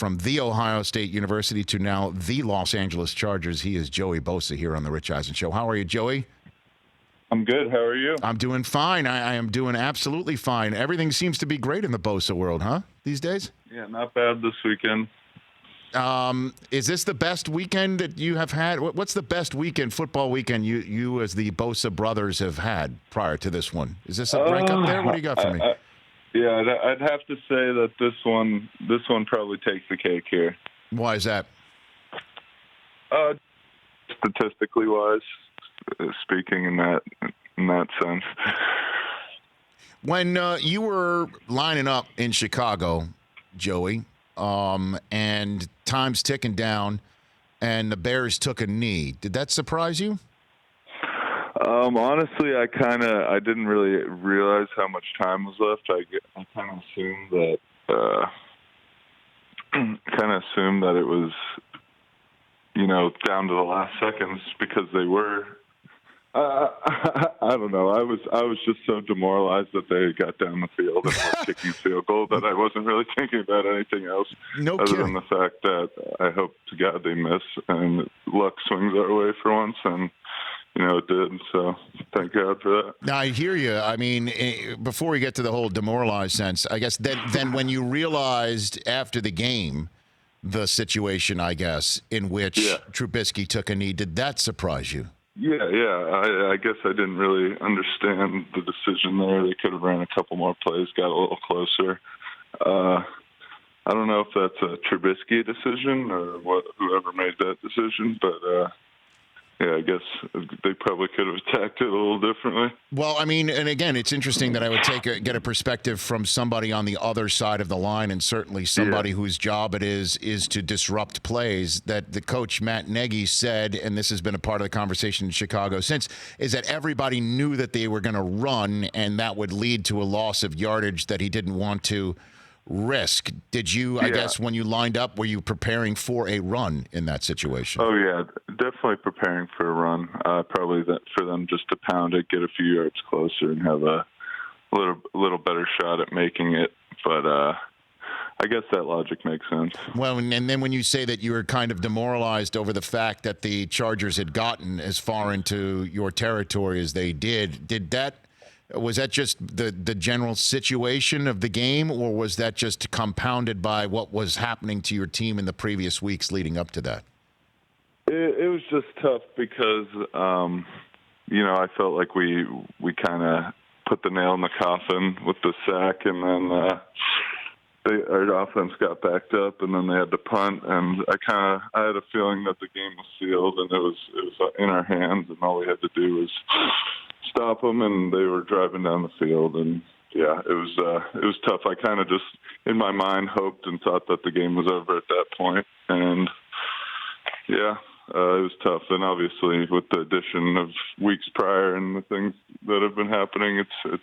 from The Ohio State University to now the Los Angeles Chargers. He is Joey Bosa here on the Rich Eisen Show. How are you, Joey? I'm good. How are you? I'm doing fine. I am doing absolutely fine. Everything seems to be great in the Bosa world, huh, these days? Yeah, not bad this weekend. Is this the best weekend that you have had? What's the best weekend, football weekend, you as the Bosa brothers have had prior to this one? Is this a rank up there? What do you got for me? Yeah, I'd have to say that this one probably takes the cake here. Why is that? Statistically wise, speaking in that sense. When you were lining up in Chicago, Joey, and time's ticking down, and the Bears took a knee, did that surprise you? Honestly, I didn't really realize how much time was left. I kind of assumed that it was, down to the last seconds because they were. I don't know. I was just so demoralized that they got down the field and were kicking a field goal that I wasn't really thinking about anything else other than the fact that I hope to God they miss and luck swings our way for once, and it did. So thank God for that. Now, I hear you. I mean, before we get to the whole demoralized sense, I guess then when you realized after the game the situation, I guess, in which Trubisky took a knee, did that surprise you? Yeah. I guess I didn't really understand the decision there. They could have ran a couple more plays, got a little closer. I don't know if that's a Trubisky decision or whoever made that decision, but I guess they probably could have attacked it a little differently. Well, I mean, and again, it's interesting that I would get a perspective from somebody on the other side of the line, and certainly somebody whose job it is to disrupt plays. That the coach, Matt Nagy, said, and this has been a part of the conversation in Chicago since, is that everybody knew that they were going to run, and that would lead to a loss of yardage that he didn't want to risk. Did you, I guess, when you lined up, were you preparing for a run in that situation? Oh, yeah, definitely preparing for a run. Probably that for them just to pound it, get a few yards closer, and have a little better shot at making it. But I guess that logic makes sense. Well, and then when you say that you were kind of demoralized over the fact that the Chargers had gotten as far into your territory as they did was that just the general situation of the game, or was that just compounded by what was happening to your team in the previous weeks leading up to that? It was just tough because, I felt like we kind of put the nail in the coffin with the sack, and then our offense got backed up, and then they had to punt, and I had a feeling that the game was sealed, and it was in our hands, and all we had to do was stop them, and they were driving down the field, and it was tough. I kind of just in my mind hoped and thought that the game was over at that point, and it was tough. And obviously with the addition of weeks prior and the things that have been happening, it's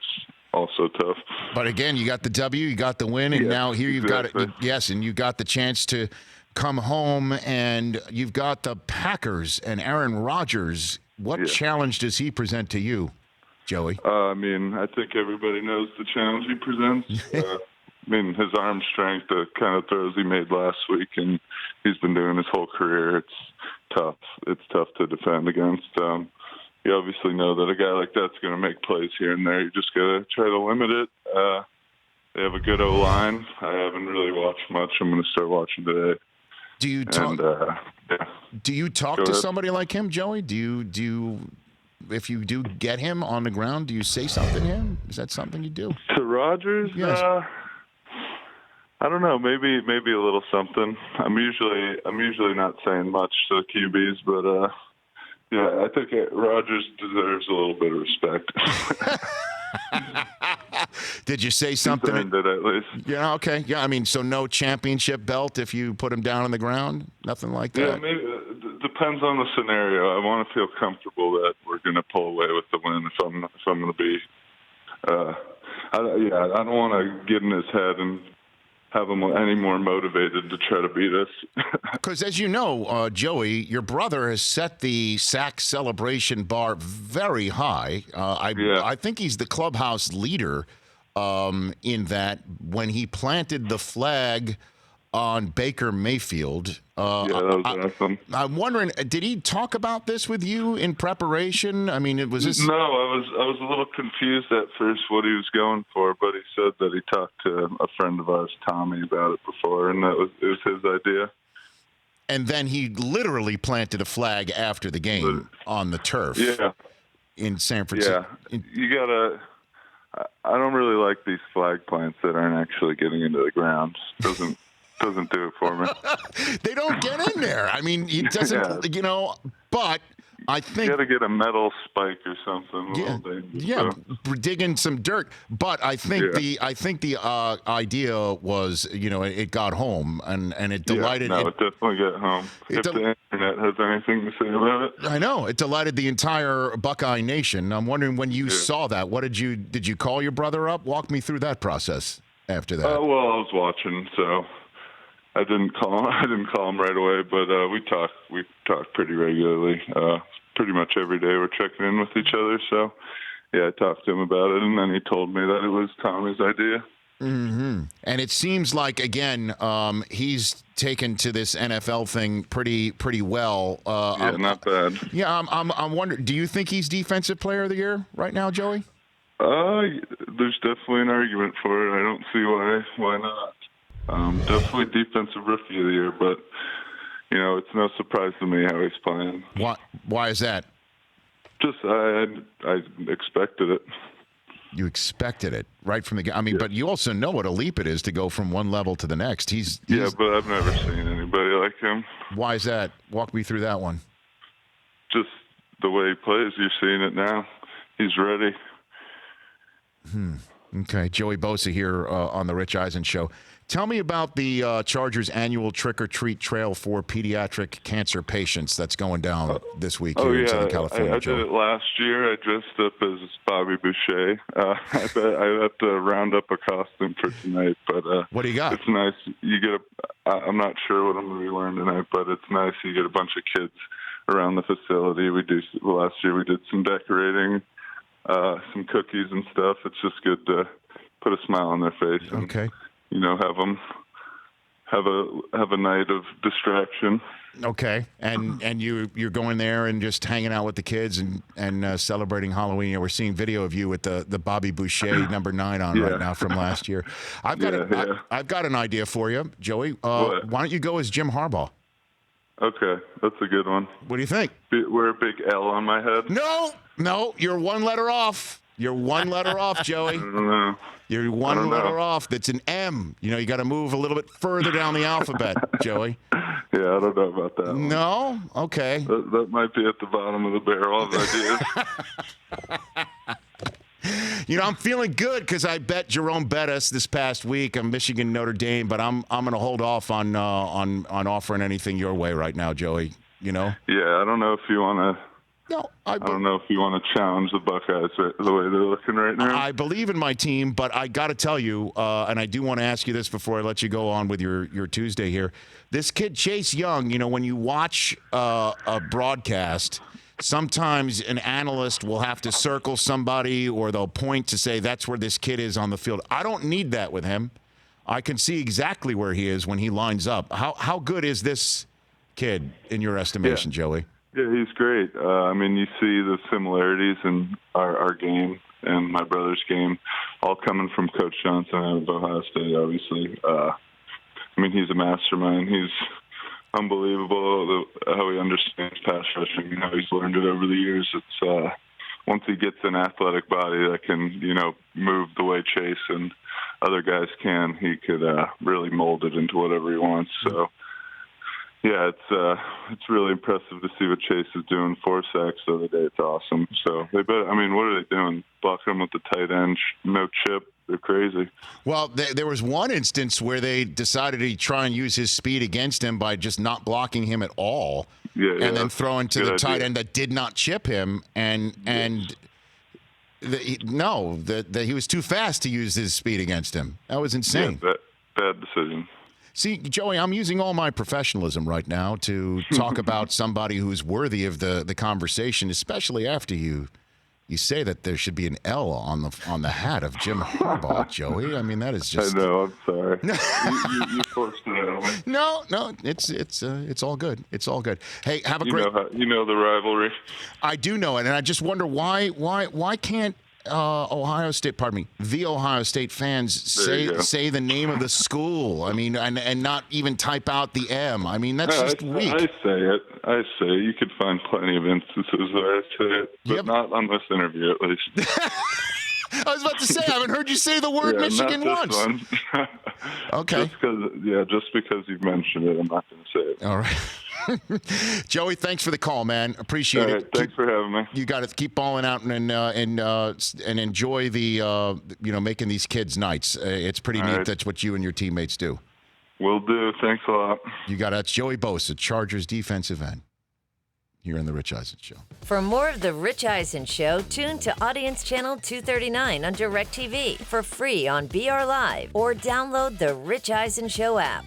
also tough. But again, you got the W, you got the win, and now here you've got it. Yes, and you got the chance to come home, and you've got the Packers and Aaron Rodgers. What challenge does he present to you, Joey? I think everybody knows the challenge he presents. His arm strength, the kind of throws he made last week, and he's been doing his whole career. It's tough. It's tough to defend against. You obviously know that a guy like that's going to make plays here and there. You just got to try to limit it. They have a good O-line. I haven't really watched much. I'm going to start watching today. Do you talk? Do you talk to somebody like him, Joey? Do you? If you do get him on the ground, do you say something to him? Is that something you do? To Rodgers? Yes. I don't know. Maybe a little something. I'm usually not saying much to the QBs, but I think Rodgers deserves a little bit of respect. Did you say something? He's earned it at least. Yeah. Okay. Yeah. So no championship belt if you put him down on the ground. Nothing like that. Yeah. Maybe depends on the scenario. I want to feel comfortable that we're going to pull away with the win. If I'm going to be, I don't want to get in his head and have him any more motivated to try to beat us. Because as you know, Joey, your brother has set the sack celebration bar very high. I think he's the clubhouse leader in that when he planted the flag on Baker Mayfield. Yeah, that was awesome. I'm wondering, did he talk about this with you in preparation? I mean, was this? No, I was a little confused at first what he was going for, but he said that he talked to a friend of ours, Tommy, about it before, and it was his idea. And then he literally planted a flag after the game on the turf. Yeah. In San Francisco. Yeah, you gotta. I don't really like these flag plants that aren't actually getting into the ground. Doesn't do it for me. They don't get in there. I mean, it doesn't. Yeah. But I think you got to get a metal spike or something. Yeah, digging some dirt. But I think the idea was, it got home and it delighted. Yeah, it definitely got home. If the internet has anything to say about it, I know it delighted the entire Buckeye Nation. I'm wondering, when you saw that, what did you call your brother up? Walk me through that process after that. Well, I was watching, so I didn't call him right away, but we talk pretty regularly. Pretty much every day we're checking in with each other. So, yeah, I talked to him about it, and then he told me that it was Tommy's idea. Mm-hmm. And it seems like, again, he's taken to this NFL thing pretty well. Yeah, not bad. Yeah, I'm wondering, do you think he's Defensive Player of the Year right now, Joey? There's definitely an argument for it. I don't see why not. Definitely Defensive Rookie of the Year, but it's no surprise to me how he's playing. Why is that? Just I expected it. You expected it right from the game. I mean, but you also know what a leap it is to go from one level to the next. He's yeah, but I've never seen anybody like him. Why is that? Walk me through that one. Just the way he plays. You're seeing it now. He's ready. Okay, Joey Bosa here on the Rich Eisen Show. Tell me about the Chargers annual trick-or-treat trail for pediatric cancer patients that's going down this week here in Southern California. I did it last year. I dressed up as Bobby Boucher. I have to round up a costume for tonight, but what do you got? It's nice. You get I'm not sure what I'm going to be wearing tonight, but it's nice. You get a bunch of kids around the facility. Last year we did some decorating, some cookies and stuff. It's just good to put a smile on their face. And, okay. Have them have a night of distraction. Okay, and you're going there and just hanging out with the kids and celebrating Halloween. We're seeing video of you with the Bobby Boucher number 9 on right now from last year. I've got an idea for you, Joey. Why don't you go as Jim Harbaugh? Okay, that's a good one. What do you think? Wear a big L on my head? No, you're one letter off. You're one letter off, Joey. I don't know. You're one letter off. That's an M. You got to move a little bit further down the alphabet, Joey. Yeah, I don't know about that one. No? Okay. That might be at the bottom of the barrel of ideas. I'm feeling good because I bet Jerome Bettis this past week on Michigan Notre Dame, but I'm going to hold off on offering anything your way right now, Joey. Yeah, I don't know if you want to. No, I don't know if you want to challenge the Buckeyes the way they're looking right now. I believe in my team, but I got to tell you, and I do want to ask you this before I let you go on with your Tuesday here. This kid, Chase Young, when you watch a broadcast, sometimes an analyst will have to circle somebody or they'll point to say that's where this kid is on the field. I don't need that with him. I can see exactly where he is when he lines up. How good is this kid in your estimation, Joey? Yeah, he's great. You see the similarities in our game and my brother's game, all coming from Coach Johnson out of Ohio State, obviously. He's a mastermind. He's unbelievable how he understands pass rushing and how he's learned it over the years. It's once he gets an athletic body that can, move the way Chase and other guys can, he could really mold it into whatever he wants. So, yeah, it's really impressive to see what Chase is doing. 4 sacks the other day. It's awesome. So what are they doing? Blocking him with the tight end, no chip. They're crazy. Well, there was one instance where they decided to try and use his speed against him by just not blocking him at all, and then throwing to the tight end that did not chip him, and he was too fast to use his speed against him. That was insane. Yeah, bad decision. See, Joey, I'm using all my professionalism right now to talk about somebody who's worthy of the conversation, especially after you You say that there should be an L on the hat of Jim Harbaugh, Joey. I mean, that is just. I know. I'm sorry. you forced it out of me. No, it's all good. It's all good. Hey, have a great. You know the rivalry. I do know it, and I just wonder why can't the Ohio State fans say the name of the school? I mean, and not even type out the M. I mean, that's just weak. I say it. You could find plenty of instances where I say it, but not on this interview, at least. I was about to say, I haven't heard you say the word Michigan not this once. One. Okay. Just because you've mentioned it, I'm not going to say it. All right. Joey, thanks for the call, man. Appreciate it. Thanks for having me. You got to keep balling out and enjoy the making these kids' nights. It's pretty neat. Right. That's what you and your teammates do. Will do. Thanks a lot. You got it. That's Joey Bosa, Chargers defensive end. Here on The Rich Eisen Show. For more of The Rich Eisen Show, tune to Audience Channel 239 on DirecTV for free on BR Live or download The Rich Eisen Show app.